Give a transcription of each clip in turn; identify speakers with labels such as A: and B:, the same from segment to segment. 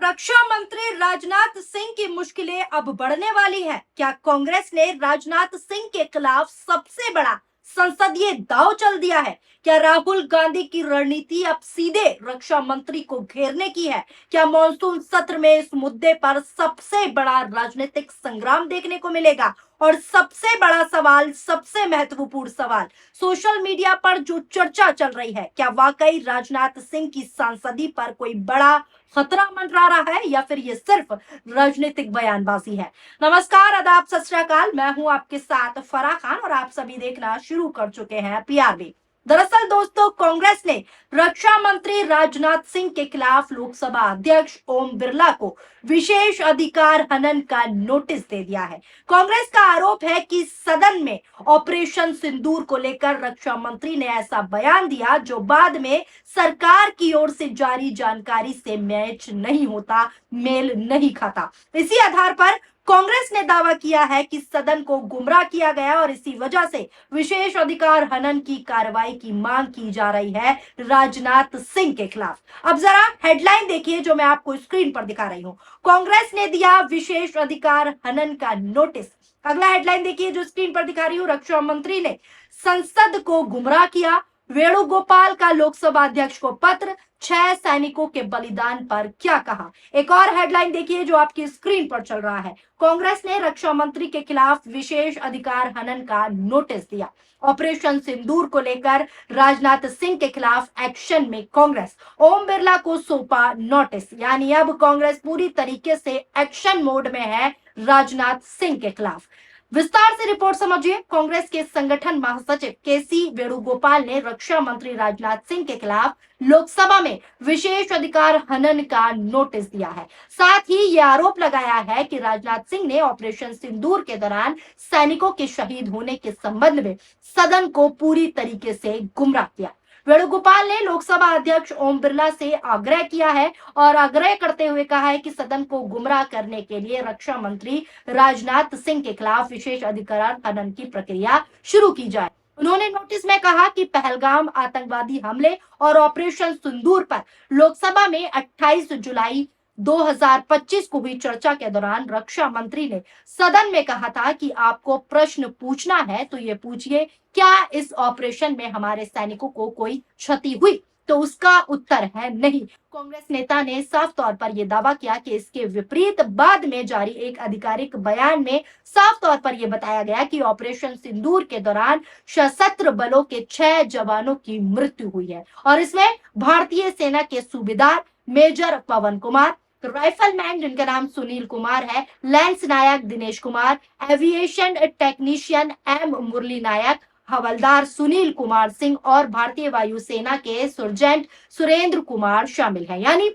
A: रक्षा मंत्री राजनाथ सिंह की मुश्किलें अब बढ़ने वाली हैं। क्या कांग्रेस ने राजनाथ सिंह के खिलाफ सबसे बड़ा संसदीय दांव चल दिया है? क्या राहुल गांधी की रणनीति अब सीधे रक्षा मंत्री को घेरने की है? क्या मॉनसून सत्र में इस मुद्दे पर सबसे बड़ा राजनीतिक संग्राम देखने को मिलेगा? और सबसे बड़ा सवाल, सबसे महत्वपूर्ण सवाल, सोशल मीडिया पर जो चर्चा चल रही है, क्या वाकई राजनाथ सिंह की सांसदी पर कोई बड़ा खतरा मंडरा रहा है या फिर ये सिर्फ राजनीतिक बयानबाजी है? नमस्कार, आदाब, सत श्री अकाल। मैं हूं आपके साथ फराह खान और आप सभी देखना शुरू कर चुके हैं पीआरबी। दरअसल दोस्तों, कांग्रेस ने रक्षा मंत्री राजनाथ सिंह के खिलाफ लोकसभा अध्यक्ष ओम बिरला को विशेष अधिकार हनन का नोटिस दे दिया है। कांग्रेस का आरोप है कि सदन में ऑपरेशन सिंदूर को लेकर रक्षा मंत्री ने ऐसा बयान दिया जो बाद में सरकार की ओर से जारी जानकारी से मैच नहीं होता, मेल नहीं खाता। इसी आधार पर कांग्रेस ने दावा किया है कि सदन को गुमराह किया गया और इसी वजह से विशेष अधिकार हनन की कार्रवाई की मांग की जा रही है राजनाथ सिंह के खिलाफ। अब जरा हेडलाइन देखिए जो मैं आपको स्क्रीन पर दिखा रही हूं। कांग्रेस ने दिया विशेष अधिकार हनन का नोटिस। अगला हेडलाइन देखिए जो स्क्रीन पर दिखा रही हूं। रक्षा मंत्री ने संसद को गुमराह किया, वेणुगोपाल का लोकसभा अध्यक्ष को पत्र, 6 सैनिकों के बलिदान पर क्या कहा। एक और हेडलाइन देखिए जो आपकी स्क्रीन पर चल रहा है। कांग्रेस ने रक्षा मंत्री के खिलाफ विशेष अधिकार हनन का नोटिस दिया। ऑपरेशन सिंदूर को लेकर राजनाथ सिंह के खिलाफ एक्शन में कांग्रेस, ओम बिरला को सौंपा नोटिस। यानी अब कांग्रेस पूरी तरीके से एक्शन मोड में है राजनाथ सिंह के खिलाफ। विस्तार से रिपोर्ट समझिए। कांग्रेस के संगठन महासचिव केसी वेणुगोपाल ने रक्षा मंत्री राजनाथ सिंह के खिलाफ लोकसभा में विशेष अधिकार हनन का नोटिस दिया है। साथ ही यह आरोप लगाया है कि राजनाथ सिंह ने ऑपरेशन सिंदूर के दौरान सैनिकों के शहीद होने के संबंध में सदन को पूरी तरीके से गुमराह किया। वेणुगोपाल ने लोकसभा अध्यक्ष ओम बिरला से आग्रह किया है और आग्रह करते हुए कहा है कि सदन को गुमराह करने के लिए रक्षा मंत्री राजनाथ सिंह के खिलाफ विशेष अधिकार हनन की प्रक्रिया शुरू की जाए। उन्होंने नोटिस में कहा कि पहलगाम आतंकवादी हमले और ऑपरेशन सिंदूर पर लोकसभा में 28 जुलाई 2025 को हुई चर्चा के दौरान रक्षा मंत्री ने सदन में कहा था कि आपको प्रश्न पूछना है तो ये पूछिए, क्या इस ऑपरेशन में हमारे सैनिकों को कोई क्षति हुई? तो उसका उत्तर है नहीं। कांग्रेस नेता ने साफ तौर पर यह दावा किया कि इसके विपरीत बाद में जारी एक आधिकारिक बयान में साफ तौर पर यह बताया गया कि ऑपरेशन सिंदूर के दौरान सशस्त्र बलों के 6 जवानों की मृत्यु हुई है और इसमें भारतीय सेना के सूबेदार मेजर पवन कुमार, राइफलमैन जिनका नाम सुनील कुमार है, lance Naik Dinesh Kumar, aviation technician M Murali Naik, हवलदार सुनील कुमार सिंह और भारतीय वायुसेना के सर्जेंट सुरेंद्र कुमार शामिल हैं। यानी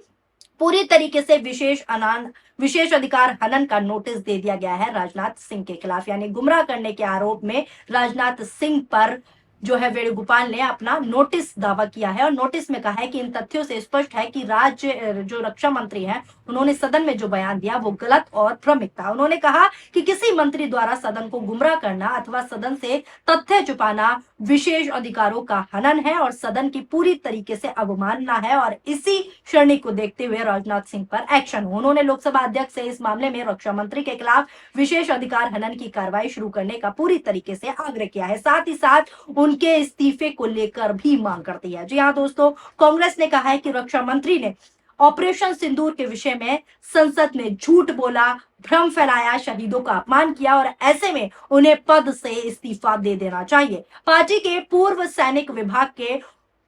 A: पूरी तरीके से विशेष अधिकार हनन का नोटिस दे दिया गया है राजनाथ सिंह के खिलाफ। यानी गुमराह करने के आरोप में राजनाथ सिंह पर जो है वेणुगोपाल ने अपना नोटिस दावा किया है और नोटिस में कहा है कि इन तथ्यों से स्पष्ट है कि जो रक्षा मंत्री हैं उन्होंने सदन में जो बयान दिया वो गलत और भ्रमित था। उन्होंने कहा कि किसी मंत्री द्वारा सदन को गुमराह करना अथवा सदन से तथ्य छुपाना विशेष अधिकारों का हनन है और सदन की पूरी तरीके से अवमानना है और इसी श्रेणी को देखते हुए राजनाथ सिंह पर एक्शन हो। उन्होंने लोकसभा अध्यक्ष से इस मामले में रक्षा मंत्री के खिलाफ विशेष अधिकार हनन की कार्रवाई शुरू करने का पूरी तरीके से आग्रह किया है। साथ ही साथ उनके इस्तीफे को लेकर भी मांग करती है। जी हाँ दोस्तों, कांग्रेस ने कहा है कि रक्षा मंत्री ने ऑपरेशन सिंदूर के विषय में संसद में झूठ बोला, भ्रम फैलाया, शहीदों का अपमान किया और ऐसे में उन्हें पद से इस्तीफा दे देना चाहिए। पार्टी के पूर्व सैनिक विभाग के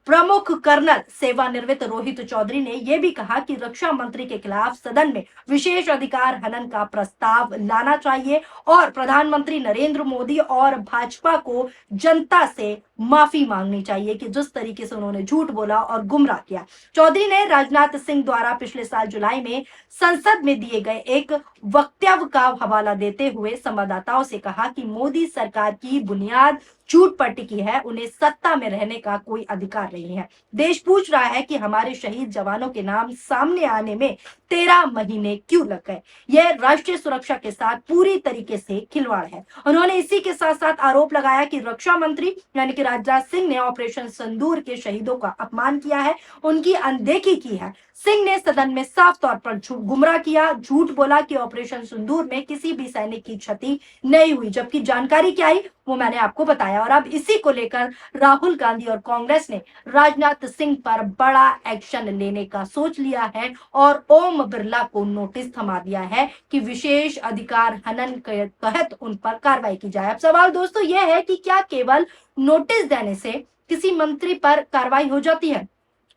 A: प्रमुख कर्नल सेवानिवृत्त रोहित चौधरी ने यह भी कहा कि रक्षा मंत्री के खिलाफ सदन में विशेष अधिकार हनन का प्रस्ताव लाना चाहिए और प्रधानमंत्री नरेंद्र मोदी और भाजपा को जनता से माफी मांगनी चाहिए कि जिस तरीके से उन्होंने झूठ बोला और गुमराह किया। चौधरी ने राजनाथ सिंह द्वारा पिछले साल जुलाई में संसद में दिए गए एक वक्तव्य का हवाला देते हुए संवाददाताओं से कहा कि मोदी सरकार की बुनियाद झूठ पर टिकी है, उन्हें सत्ता में रहने का कोई अधिकार नहीं है। देश पूछ रहा है कि हमारे शहीद जवानों के नाम सामने आने में 13 महीने क्यों लग गए? यह राष्ट्रीय सुरक्षा के साथ पूरी तरीके से खिलवाड़ है। उन्होंने इसी के साथ साथ आरोप लगाया कि रक्षा मंत्री यानी कि राजनाथ सिंह ने ऑपरेशन सिंदूर के शहीदों का अपमान किया है, उनकी अनदेखी की है। सिंह ने सदन में साफ तौर पर गुमराह किया, झूठ बोला कि ऑपरेशन सिंदूर में किसी भी सैनिक की क्षति नहीं हुई, जबकि जानकारी क्या आई वो मैंने आपको बताया। और अब इसी को लेकर राहुल गांधी और कांग्रेस ने राजनाथ सिंह पर बड़ा एक्शन लेने का सोच लिया है और ओम बिरला को नोटिस थमा दिया है कि विशेष अधिकार हनन के तहत उन पर कार्रवाई की जाए। अब सवाल दोस्तों यह है कि क्या केवल नोटिस देने से किसी मंत्री पर कार्रवाई हो जाती है?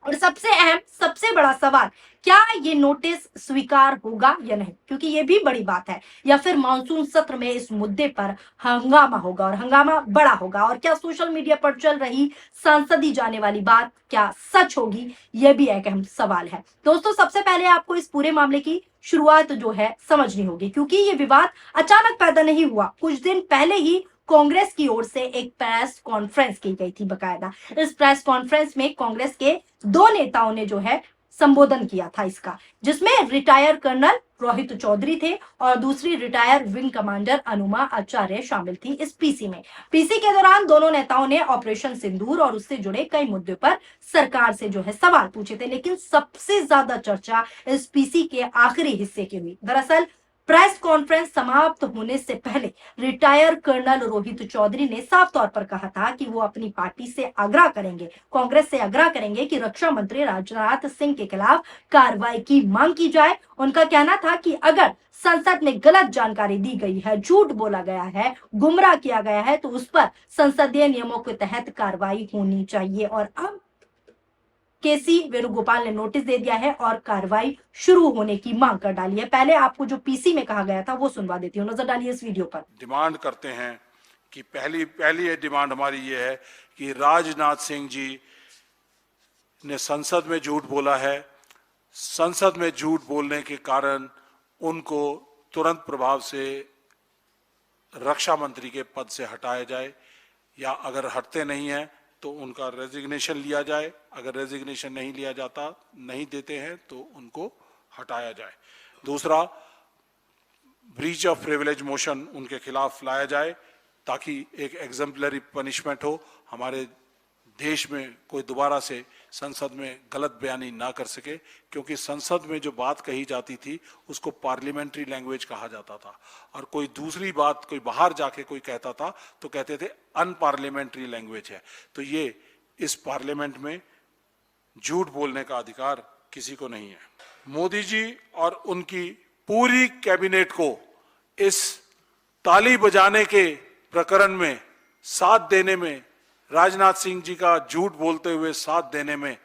A: और सबसे अहम, सबसे बड़ा सवाल, क्या ये नोटिस स्वीकार होगा या नहीं? क्योंकि ये भी बड़ी बात है। या फिर मानसून सत्र में इस मुद्दे पर हंगामा होगा और हंगामा बड़ा होगा। और क्या सोशल मीडिया पर चल रही सांसदी जाने वाली बात क्या सच होगी? यह भी एक अहम सवाल है। दोस्तों सबसे पहले आपको इस पूरे मामले की शुरुआत जो है समझनी होगी, क्योंकि ये विवाद अचानक पैदा नहीं हुआ। कुछ दिन पहले ही कांग्रेस की ओर से एक प्रेस कॉन्फ्रेंस की गई थी बकायदा। इस प्रेस कॉन्फ्रेंस में कांग्रेस के दो नेताओं ने जो है संबोधन किया था इसका, जिसमें रिटायर कर्नल रोहित चौधरी थे और दूसरी रिटायर विंग कमांडर अनुमा आचार्य शामिल थी इस पीसी में। पीसी के दौरान दोनों नेताओं ने ऑपरेशन सिंदूर और उससे जुड़े कई मुद्दों पर सरकार से जो है सवाल पूछे थे, लेकिन सबसे ज्यादा चर्चा इस पीसी के आखिरी हिस्से की हुई। दरअसल प्रेस कॉन्फ्रेंस समाप्त होने से पहले रिटायर कर्नल रोहित चौधरी ने साफ तौर पर कहा था कि वो अपनी पार्टी से आग्रह करेंगे, कांग्रेस से आग्रह करेंगे कि रक्षा मंत्री राजनाथ सिंह के खिलाफ कार्रवाई की मांग की जाए। उनका कहना था कि अगर संसद में गलत जानकारी दी गई है, झूठ बोला गया है, गुमराह किया गया है, तो उस पर संसदीय नियमों के तहत कार्रवाई होनी चाहिए। और अब केसी वेणुगोपाल ने नोटिस दे दिया है और कार्रवाई शुरू होने की मांग कर डाली है। पहले आपको जो पीसी में कहा गया था वो सुनवा देती हूँ, नजर डालिए इस वीडियो पर।
B: डिमांड करते हैं कि पहली डिमांड हमारी ये है कि राजनाथ सिंह जी ने संसद में झूठ बोला है। संसद में झूठ बोलने के कारण उनको तुरंत प्रभाव से रक्षा मंत्री के पद से हटाया जाए, या अगर हटते नहीं है तो उनका रेजिग्नेशन लिया जाए। अगर रेजिग्नेशन नहीं लिया जाता, नहीं देते हैं, तो उनको हटाया जाए। दूसरा, ब्रीच ऑफ प्रिविलेज मोशन उनके खिलाफ लाया जाए ताकि एक एग्जाम्पलरी पनिशमेंट हो, हमारे देश में कोई दोबारा से संसद में गलत बयानी ना कर सके, क्योंकि संसद में जो बात कही जाती थी उसको पार्लियामेंट्री लैंग्वेज कहा जाता था, और कोई दूसरी बात कोई बाहर जाके कोई कहता था तो कहते थे अनपार्लियामेंट्री लैंग्वेज है। तो ये इस पार्लियामेंट में झूठ बोलने का अधिकार किसी को नहीं है। मोदी जी और उनकी पूरी कैबिनेट को इस ताली बजाने के प्रकरण में साथ देने में, राजनाथ सिंह जी का झूठ बोलते हुए साथ देने में,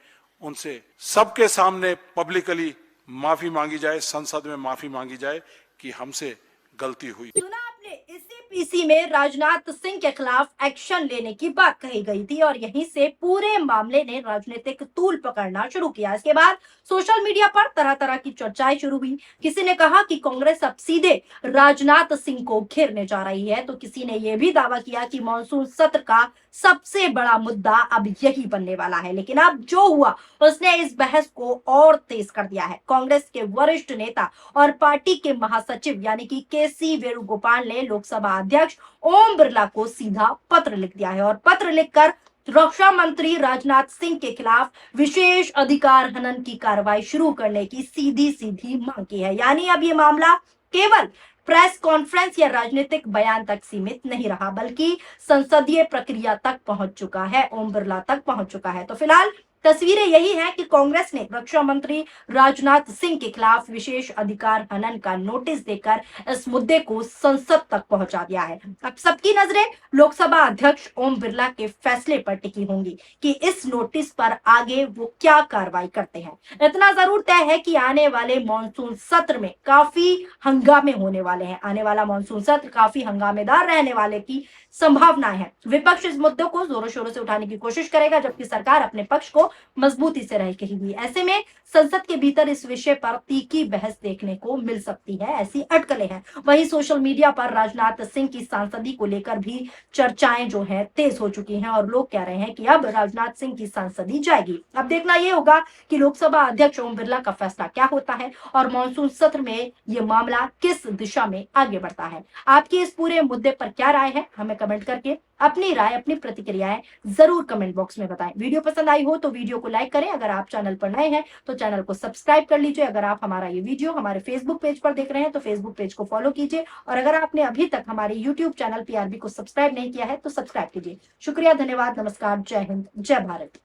B: उनसे सबके सामने पब्लिकली माफी मांगी जाए, संसद में माफी मांगी जाए कि हमसे गलती हुई।
A: सुना आपने, इसी पीसी में राजनाथ सिंह के खिलाफ एक्शन लेने की बात कही गई थी और यहीं से पूरे मामले ने राजनीतिक तूल पकड़ना शुरू किया। इसके बाद सोशल मीडिया पर तरह तरह की चर्चाएं शुरू हुई। किसी ने कहा कि कांग्रेस अब सीधे राजनाथ सिंह को घेरने जा रही है, तो किसी ने यह भी दावा किया कि मानसून सत्र का सबसे बड़ा मुद्दा अब यही बनने वाला है। लेकिन अब जो हुआ उसने इस बहस को और तेज कर दिया है। कांग्रेस के वरिष्ठ नेता और पार्टी के महासचिव यानी कि केसी वेणुगोपाल ने लोकसभा अध्यक्ष ओम बिरला को सीधा पत्र लिख दिया है और पत्र लिखकर रक्षा मंत्री राजनाथ सिंह के खिलाफ विशेष अधिकार हनन की कार्रवाई शुरू करने की सीधी सीधी मांग की है। यानी अब ये मामला केवल प्रेस कॉन्फ्रेंस या राजनीतिक बयान तक सीमित नहीं रहा, बल्कि संसदीय प्रक्रिया तक पहुंच चुका है, ओम बिरला तक पहुंच चुका है। तो फिलहाल तस्वीरें यही है कि कांग्रेस ने रक्षा मंत्री राजनाथ सिंह के खिलाफ विशेष अधिकार हनन का नोटिस देकर इस मुद्दे को संसद तक पहुंचा दिया है। अब सबकी नजरें लोकसभा अध्यक्ष ओम बिरला के फैसले पर टिकी होंगी कि इस नोटिस पर आगे वो क्या कार्रवाई करते हैं। इतना जरूर तय है कि आने वाले मानसून सत्र में काफी हंगामे होने वाले हैं। आने वाला मानसून सत्र काफी हंगामेदार रहने वाले की संभावना है। विपक्ष इस मुद्दे को जोरों शोरों से उठाने की कोशिश करेगा, जबकि सरकार अपने पक्ष को मजबूती से रहेगी। ऐसे में संसद के भीतर इस विषय पर तीखी बहस देखने को मिल सकती है, ऐसी अटकलें हैं। वहीं सोशल मीडिया पर राजनाथ सिंह की सांसदी को लेकर भी चर्चाएं जो है तेज हो चुकी हैं और लोग कह रहे हैं कि अब राजनाथ सिंह की सांसदी जाएगी। अब देखना यह होगा कि लोकसभा अध्यक्ष ओम बिरला का फैसला क्या होता है और मॉनसून सत्र में ये मामला किस दिशा में आगे बढ़ता है। आपकी इस पूरे मुद्दे पर क्या राय है, हमें कमेंट करके अपनी राय, अपनी प्रतिक्रियाएं जरूर कमेंट बॉक्स में बताएं। वीडियो पसंद आई हो तो वीडियो को लाइक करें। अगर आप चैनल पर नए हैं तो चैनल को सब्सक्राइब कर लीजिए। अगर आप हमारा ये वीडियो हमारे फेसबुक पेज पर देख रहे हैं तो फेसबुक पेज को फॉलो कीजिए। और अगर आपने अभी तक हमारे यूट्यूब चैनल PRB को सब्सक्राइब नहीं किया है तो सब्सक्राइब कीजिए। शुक्रिया, धन्यवाद, नमस्कार, जय हिंद, जय भारत।